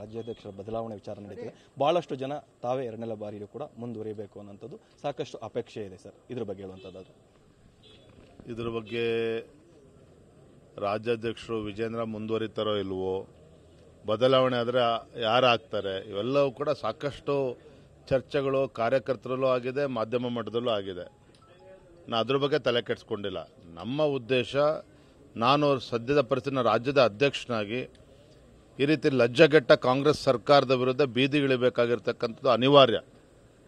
ರಾಜ್ಯಾಧ್ಯಕ್ಷರ ಬದಲಾವಣೆ ವಿಚಾರ ನಡೀತಿದೆ. ಬಹಳಷ್ಟು ಜನ ತಾವೇ ಎರಡನೇ ಬಾರಿಯೂ ಕೂಡ ಮುಂದುವರಿಬೇಕು ಅನ್ನೋಂಥದ್ದು ಸಾಕಷ್ಟು ಅಪೇಕ್ಷೆ ಇದೆ ಸರ್. ಇದ್ರ ಬಗ್ಗೆ ಹೇಳುವಂಥದ್ದು, ಇದ್ರ ಬಗ್ಗೆ ರಾಜ್ಯಾಧ್ಯಕ್ಷರು ವಿಜೇಂದ್ರ ಮುಂದುವರಿತಾರೋ ಇಲ್ವೋ, ಬದಲಾವಣೆ ಆದರೆ ಯಾರು ಆಗ್ತಾರೆ, ಇವೆಲ್ಲವೂ ಕೂಡ ಸಾಕಷ್ಟು ಚರ್ಚೆಗಳು ಕಾರ್ಯಕರ್ತರಲ್ಲೂ ಆಗಿದೆ, ಮಾಧ್ಯಮ ಮಟ್ಟದಲ್ಲೂ ಆಗಿದೆ. ನಾನು ಅದ್ರ ಬಗ್ಗೆ ತಲೆ ಕೆಡಿಸ್ಕೊಂಡಿಲ್ಲ. ನಮ್ಮ ಉದ್ದೇಶ, ನಾನು ಸದ್ಯದ ಪರಿಸ್ಥಿತಿನ ರಾಜ್ಯದ ಅಧ್ಯಕ್ಷನಾಗಿ ಈ ರೀತಿ ಲಜ್ಜೆಗೆಟ್ಟ ಕಾಂಗ್ರೆಸ್ ಸರ್ಕಾರದ ವಿರುದ್ಧ ಬೀದಿಗಿಳಿಬೇಕಾಗಿರ್ತಕ್ಕಂಥದ್ದು ಅನಿವಾರ್ಯ.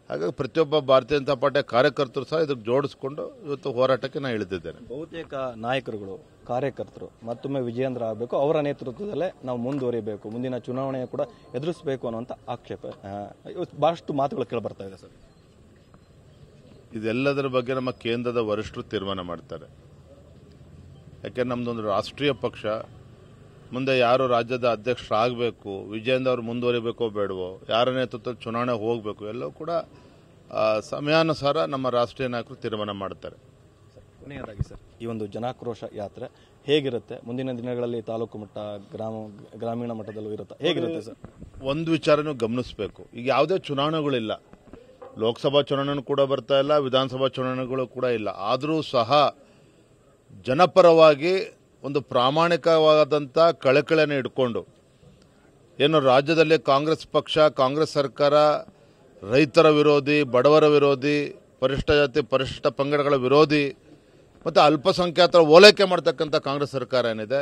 ಹಾಗಾಗಿ ಪ್ರತಿಯೊಬ್ಬ ಭಾರತೀಯ ಜನತಾ ಪಾರ್ಟಿಯ ಕಾರ್ಯಕರ್ತರು ಸಹ ಇದಕ್ಕೆ ಜೋಡಿಸ್ಕೊಂಡು ಇವತ್ತು ಹೋರಾಟಕ್ಕೆ ನಾನು ಇಳಿದಿದ್ದೇನೆ. ಬಹುತೇಕ ನಾಯಕರುಗಳು, ಕಾರ್ಯಕರ್ತರು ಮತ್ತೊಮ್ಮೆ ವಿಜೇಂದ್ರ ಆಗಬೇಕು, ಅವರ ನೇತೃತ್ವದಲ್ಲೇ ನಾವು ಮುಂದುವರಿಬೇಕು, ಮುಂದಿನ ಚುನಾವಣೆ ಕೂಡ ಎದುರಿಸಬೇಕು ಅನ್ನುವಂಥ ಆಕ್ಷೇಪ ಬಹಳಷ್ಟು ಮಾತುಗಳು ಕೇಳಿಬರ್ತಾ ಇದೆ ಸರ್. ಇದೆಲ್ಲದರ ಬಗ್ಗೆ ನಮ್ಮ ಕೇಂದ್ರದ ವರಿಷ್ಠರು ತೀರ್ಮಾನ ಮಾಡ್ತಾರೆ. ಯಾಕೆಂದ್ರೆ ನಮ್ದೊಂದು ರಾಷ್ಟ್ರೀಯ ಪಕ್ಷ, ಮುಂದೆ ಯಾರು ರಾಜ್ಯದ ಅಧ್ಯಕ್ಷರಾಗಬೇಕು, ವಿಜೇಂದ್ರ ಅವರು ಮುಂದುವರಿಬೇಕೋ ಬೇಡವೋ, ಯಾರ ನೇತೃತ್ವದಲ್ಲಿ ಚುನಾವಣೆ ಹೋಗಬೇಕು, ಎಲ್ಲವೂ ಕೂಡ ಸಮಯಾನುಸಾರ ನಮ್ಮ ರಾಷ್ಟ್ರೀಯ ನಾಯಕರು ತೀರ್ಮಾನ ಮಾಡ್ತಾರೆ. ಕೊನೆಯದಾಗಿ ಸರ್, ಈ ಒಂದು ಜನಾಕ್ರೋಶ ಯಾತ್ರೆ ಹೇಗಿರುತ್ತೆ ಮುಂದಿನ ದಿನಗಳಲ್ಲಿ? ತಾಲೂಕು ಮಟ್ಟ, ಗ್ರಾಮೀಣ ಮಟ್ಟದಲ್ಲೂ ಇರುತ್ತೆ, ಹೇಗಿರುತ್ತೆ ಸರ್? ಒಂದು ವಿಚಾರನೂ ಗಮನಿಸಬೇಕು. ಈಗ ಯಾವುದೇ ಚುನಾವಣೆಗಳಿಲ್ಲ, ಲೋಕಸಭಾ ಚುನಾವಣೆ ಕೂಡ ಬರ್ತಾ ಇಲ್ಲ, ವಿಧಾನಸಭಾ ಚುನಾವಣೆಗಳು ಕೂಡ ಇಲ್ಲ. ಆದರೂ ಸಹ ಜನಪರವಾಗಿ ಒಂದು ಪ್ರಾಮಾಣಿಕವಾದಂಥ ಕಳಕಳಿಯನ್ನು ಇಟ್ಕೊಂಡು, ಏನು ರಾಜ್ಯದಲ್ಲಿ ಕಾಂಗ್ರೆಸ್ ಪಕ್ಷ, ಕಾಂಗ್ರೆಸ್ ಸರ್ಕಾರ ರೈತರ ವಿರೋಧಿ, ಬಡವರ ವಿರೋಧಿ, ಪರಿಶಿಷ್ಟ ಜಾತಿ ಪರಿಶಿಷ್ಟ ಪಂಗಡಗಳ ವಿರೋಧಿ ಮತ್ತು ಅಲ್ಪಸಂಖ್ಯಾತರ ಓಲೈಕೆ ಮಾಡ್ತಕ್ಕಂಥ ಕಾಂಗ್ರೆಸ್ ಸರ್ಕಾರ ಏನಿದೆ,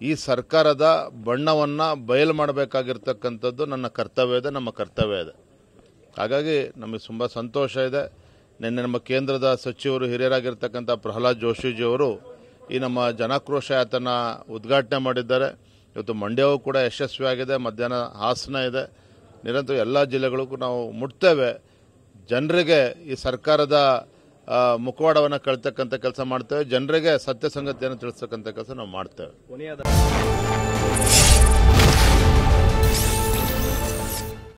ಈ ಸರ್ಕಾರದ ಬಣ್ಣವನ್ನು ಬಯಲು ಮಾಡಬೇಕಾಗಿರ್ತಕ್ಕಂಥದ್ದು ನನ್ನ ಕರ್ತವ್ಯ ಇದೆ, ನಮ್ಮ ಕರ್ತವ್ಯ ಇದೆ. ಹಾಗಾಗಿ ನಮಗೆ ತುಂಬ ಸಂತೋಷ ಇದೆ. ನಿನ್ನೆ ನಮ್ಮ ಕೇಂದ್ರದ ಸಚಿವರು, ಹಿರಿಯರಾಗಿರ್ತಕ್ಕಂಥ ಪ್ರಹ್ಲಾದ್ ಜೋಶಿಜಿಯವರು ಈ ನಮ್ಮ ಜನಾಕ್ರೋಶ ಯಾತ್ರೆನ ಉದ್ಘಾಟನೆ ಮಾಡಿದ್ದಾರೆ. ಇವತ್ತು ಮಂಡ್ಯವೂ ಕೂಡ ಯಶಸ್ವಿಯಾಗಿದೆ, ಮಧ್ಯಾಹ್ನ ಹಾಸನ ಇದೆ. ನಿರಂತರ ಎಲ್ಲ ಜಿಲ್ಲೆಗಳಿಗೂ ನಾವು ಮುಟ್ತೇವೆ. ಜನರಿಗೆ ಈ ಸರ್ಕಾರದ ಮುಖವಾಡವನ್ನು ಕಳ್ತಕ್ಕಂಥ ಕೆಲಸ ಮಾಡ್ತೇವೆ, ಜನರಿಗೆ ಸತ್ಯ ಸಂಗತಿಯನ್ನು ತಿಳಿಸ್ತಕ್ಕಂಥ ಕೆಲಸ ನಾವು ಮಾಡ್ತೇವೆ.